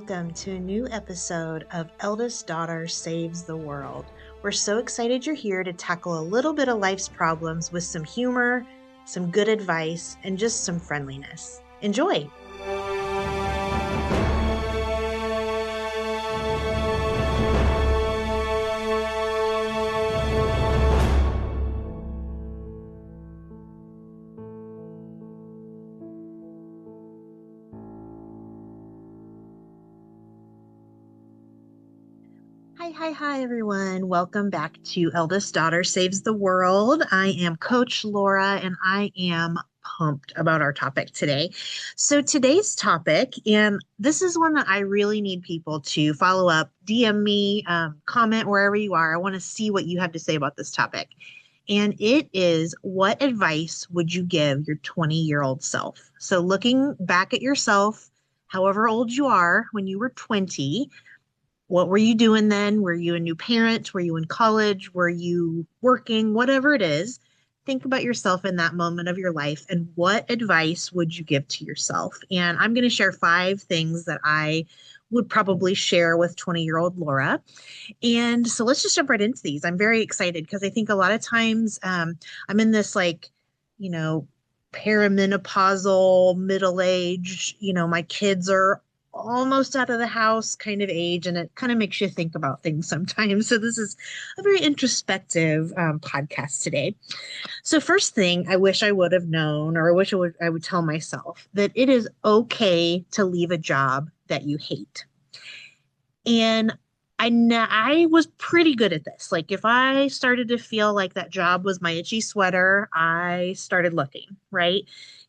welcome to a new episode of Eldest Daughter Saves the World. We're so excited you're here to tackle a little bit of life's problems with some humor, some good advice, and just some friendliness. Enjoy! Hi, everyone. Welcome back to Eldest Daughter Saves the World. I am Coach Laura, and I am pumped about our topic today. So today's topic, and this is one that I really need people to follow up, DM me, comment wherever you are. I want to see what you have to say about this topic. And it is, what advice would you give your 20-year-old self? So looking back at yourself, however old you are when you were 20, what were you doing then? Were you a new parent? Were you in college? Were you working? Whatever it is, think about yourself in that moment of your life and what advice would you give to yourself? And I'm going to share 5 things that I would probably share with 20-year-old Laura. And so let's just jump right into these. I'm very excited because I think a lot of times I'm in this perimenopausal, middle age, my kids are almost out of the house kind of age, and it kind of makes you think about things sometimes. So this is a very introspective podcast today. So first thing, I wish I would have known, or I would tell myself that it is okay to leave a job that you hate. And I was pretty good at this. Like if I started to feel like that job was my itchy sweater, I started looking, right?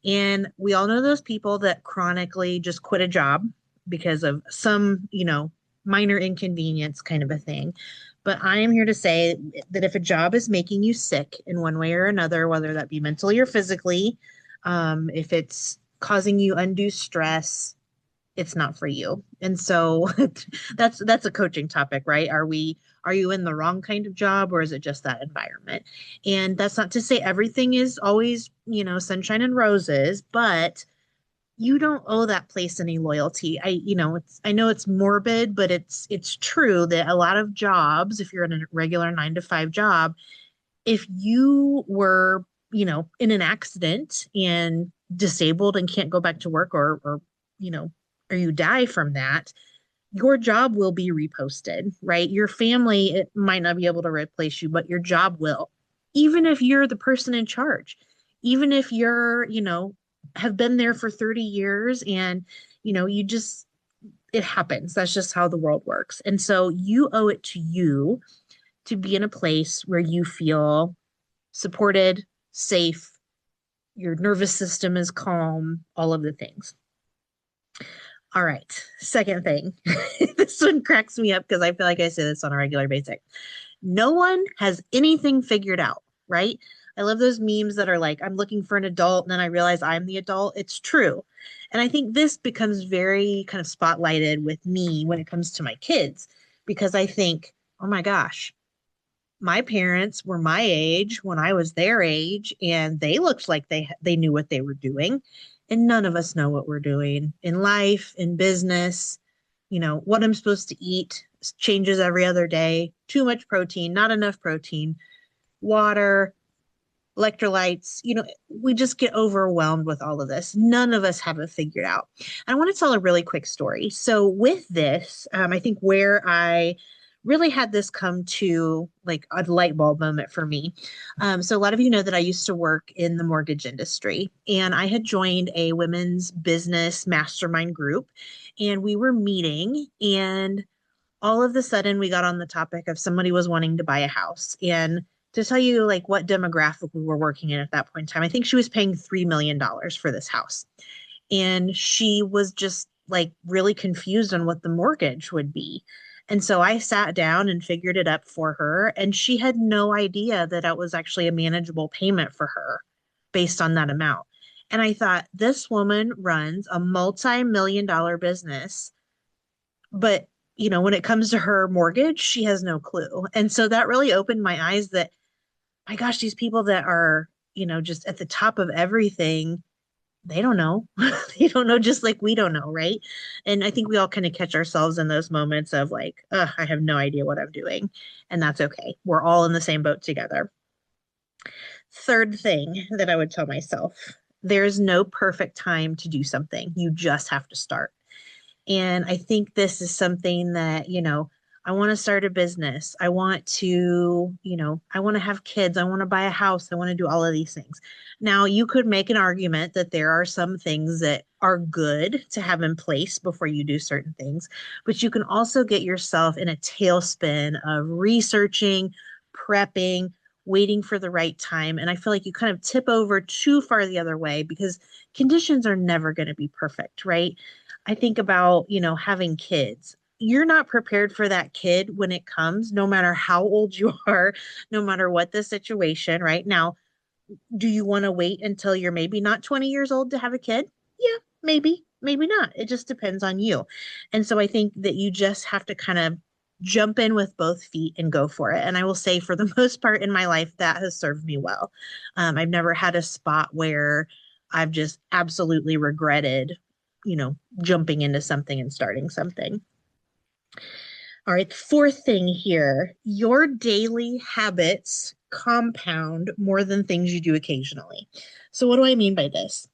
And we all know those people that chronically just quit a job because of some, minor inconvenience kind of a thing. But I am here to say that if a job is making you sick in one way or another, whether that be mentally or physically, if it's causing you undue stress, it's not for you. And so that's a coaching topic, right? Are you in the wrong kind of job, or is it just that environment? And that's not to say everything is always, sunshine and roses, but you don't owe that place any loyalty. I know it's morbid, but it's true that a lot of jobs, if you're in a regular 9 to 5 job, if you were, in an accident and disabled and can't go back to work, or you die from that, your job will be reposted, right? Your family, it might not be able to replace you, but your job will. Even if you're the person in charge, even if you're, have been there for 30 years and, it happens. That's just how the world works. And so you owe it to you to be in a place where you feel supported, safe, your nervous system is calm, all of the things. All right. Second thing, this one cracks me up because I feel like I say this on a regular basis. No one has anything figured out, right? I love those memes that are like, I'm looking for an adult, and then I realize I'm the adult. It's true. And I think this becomes very kind of spotlighted with me when it comes to my kids, because I think, oh my gosh, my parents were my age when I was their age, and they looked like they knew what they were doing. And none of us know what we're doing in life, in business. What I'm supposed to eat changes every other day. Too much protein, not enough protein, water, electrolytes. We just get overwhelmed with all of this. None of us have it figured out. And I want to tell a really quick story. So with this, I think where I really had this come to like a light bulb moment for me. So a lot of you know that I used to work in the mortgage industry, and I had joined a women's business mastermind group, and we were meeting, and all of a sudden we got on the topic of somebody was wanting to buy a house. And to tell you like what demographic we were working in at that point in time, I think she was paying $3 million for this house. And she was just like really confused on what the mortgage would be. And so I sat down and figured it up for her, and she had no idea that that was actually a manageable payment for her based on that amount. And I thought, this woman runs a multi-million-dollar business, but when it comes to her mortgage, she has no clue. And so that really opened my eyes that, my gosh, these people that are, just at the top of everything, they don't know. They don't know just like we don't know, right? And I think we all kind of catch ourselves in those moments of like, I have no idea what I'm doing. And that's okay. We're all in the same boat together. Third thing that I would tell myself, there's no perfect time to do something. You just have to start. And I think this is something that, I want to start a business. I want to, I want to have kids. I want to buy a house. I want to do all of these things. Now, you could make an argument that there are some things that are good to have in place before you do certain things, but you can also get yourself in a tailspin of researching, prepping, waiting for the right time. And I feel like you kind of tip over too far the other way because conditions are never going to be perfect, right? I think about, having kids. You're not prepared for that kid when it comes, no matter how old you are, no matter what the situation, right? Now, do you want to wait until you're maybe not 20 years old to have a kid? Yeah, maybe, maybe not. It just depends on you. And so I think that you just have to kind of jump in with both feet and go for it. And I will say, for the most part in my life, that has served me well. I've never had a spot where I've just absolutely regretted, jumping into something and starting something. All right, fourth thing here, your daily habits compound more than things you do occasionally. So, what do I mean by this?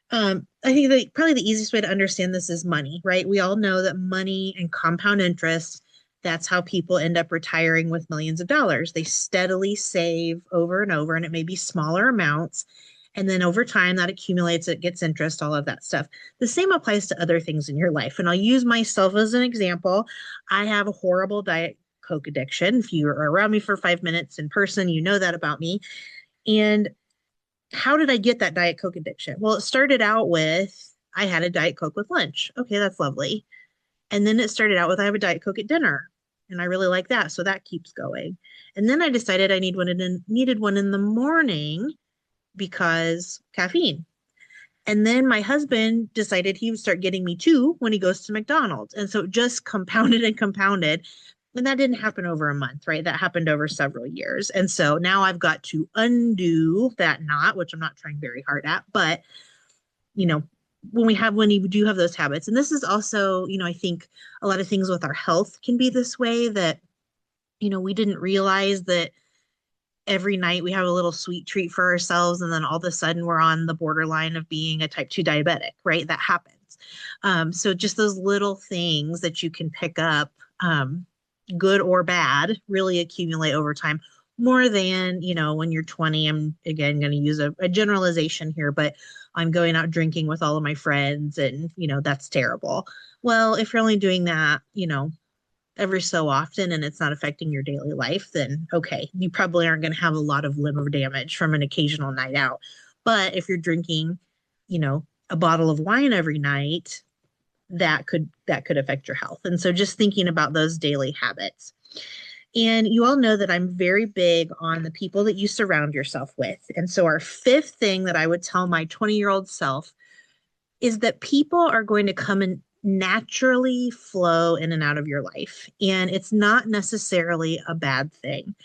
I think that probably the easiest way to understand this is money, right? We all know that money and compound interest, that's how people end up retiring with millions of dollars. They steadily save over and over, and it may be smaller amounts. And then over time, that accumulates, it gets interest, all of that stuff. The same applies to other things in your life. And I'll use myself as an example. I have a horrible Diet Coke addiction. If you are around me for 5 minutes in person, you know that about me. And how did I get that Diet Coke addiction? Well, it started out with I had a Diet Coke with lunch. Okay, that's lovely. And then it started out with I have a Diet Coke at dinner. And I really like that. So that keeps going. And then I decided I needed one in the morning because caffeine. And then my husband decided he would start getting me two when he goes to McDonald's. And so it just compounded and compounded. And that didn't happen over a month, right? That happened over several years. And so now I've got to undo that knot, which I'm not trying very hard at. But, you know, when you do have those habits, and this is also, I think a lot of things with our health can be this way that, we didn't realize that every night we have a little sweet treat for ourselves and then all of a sudden we're on the borderline of being a type 2 diabetic, right? That happens. So just those little things that you can pick up, good or bad, really accumulate over time more than, when you're 20. I'm again going to use a generalization here, but I'm going out drinking with all of my friends and, that's terrible. Well, if you're only doing that, every so often and it's not affecting your daily life, then okay, you probably aren't going to have a lot of liver damage from an occasional night out. But if you're drinking, a bottle of wine every night, that could affect your health. And so just thinking about those daily habits. And you all know that I'm very big on the people that you surround yourself with. And so our fifth thing that I would tell my 20-year-old self is that people are going to come and naturally flow in and out of your life. And it's not necessarily a bad thing.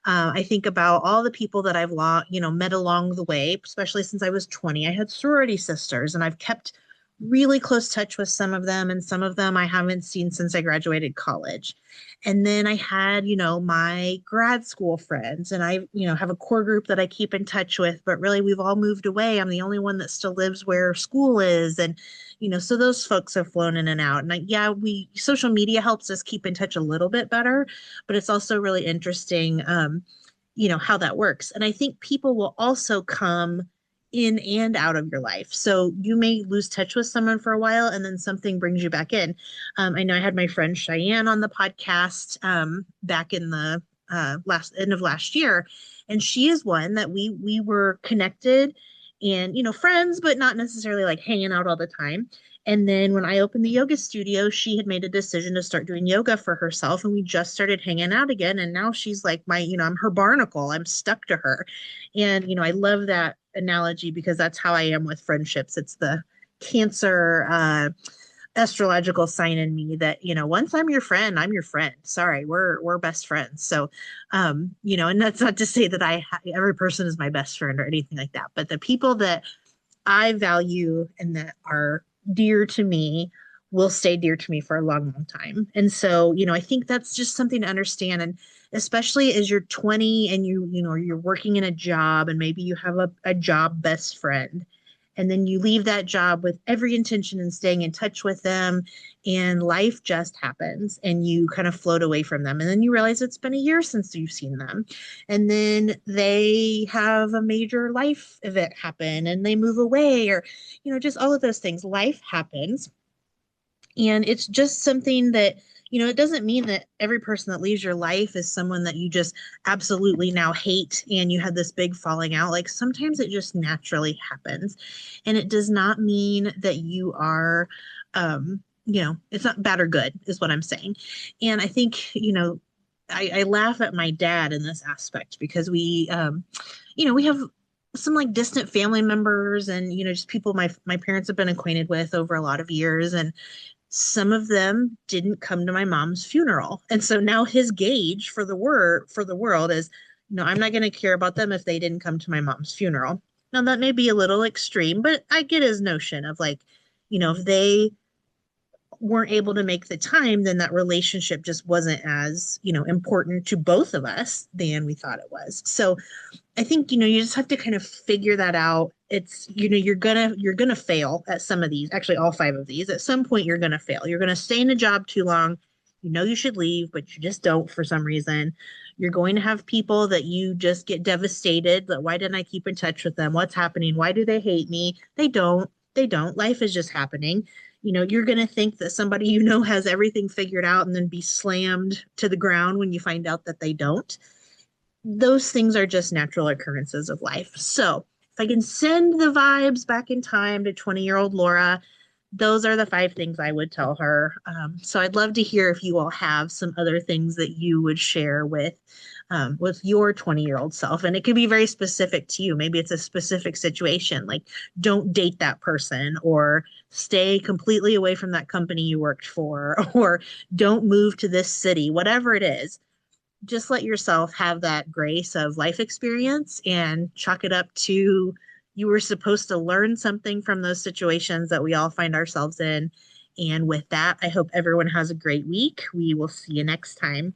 I think about all the people that I've met along the way, especially since I was 20. I had sorority sisters, and I've kept really close touch with some of them, and some of them I haven't seen since I graduated college. And then I had, my grad school friends, and I, have a core group that I keep in touch with, but really we've all moved away. I'm the only one that still lives where school is. And, so those folks have flown in and out. And yeah, social media helps us keep in touch a little bit better, but it's also really interesting, how that works. And I think people will also come in and out of your life. So you may lose touch with someone for a while and then something brings you back in. I know I had my friend Cheyenne on the podcast back in the end of last year, and she is one that we were connected and friends, but not necessarily like hanging out all the time. And then when I opened the yoga studio, she had made a decision to start doing yoga for herself, and we just started hanging out again. And now she's like I'm her barnacle. I'm stuck to her. And I love that analogy because that's how I am with friendships. It's the Cancer astrological sign in me that once I'm your friend, I'm your friend. Sorry, we're best friends. So and that's not to say that every person is my best friend or anything like that, but the people that I value and that are dear to me will stay dear to me for a long, long time. And so, I think that's just something to understand. And especially as you're 20 and you're working in a job and maybe you have a job best friend, and then you leave that job with every intention in staying in touch with them, and life just happens and you kind of float away from them. And then you realize it's been a year since you've seen them. And then they have a major life event happen and they move away, or, just all of those things. Life happens. And it's just something that, it doesn't mean that every person that leaves your life is someone that you just absolutely now hate and you had this big falling out. Like sometimes it just naturally happens. And it does not mean that you are, it's not bad or good, is what I'm saying. And I think, I laugh at my dad in this aspect because we have some like distant family members and just people my parents have been acquainted with over a lot of years, and some of them didn't come to my mom's funeral. And so now his gauge for the world is, I'm not going to care about them if they didn't come to my mom's funeral. Now that may be a little extreme, but I get his notion of like, if they weren't able to make the time, then that relationship just wasn't as, important to both of us than we thought it was. So I think, you just have to kind of figure that out. It's, you're gonna fail at some of these, actually all five of these. At some point you're gonna fail. You're gonna stay in a job too long. You should leave, but you just don't for some reason. You're going to have people that you just get devastated that why didn't I keep in touch with them? What's happening? Why do they hate me? They don't. They don't. Life is just happening. You're going to think that somebody has everything figured out and then be slammed to the ground when you find out that they don't. Those things are just natural occurrences of life. So if I can send the vibes back in time to 20-year-old Laura, those are the five things I would tell her. So I'd love to hear if you all have some other things that you would share with your 20-year-old self. And it could be very specific to you. Maybe it's a specific situation, like don't date that person, or stay completely away from that company you worked for, or don't move to this city, whatever it is. Just let yourself have that grace of life experience and chalk it up to you were supposed to learn something from those situations that we all find ourselves in. And with that, I hope everyone has a great week. We will see you next time.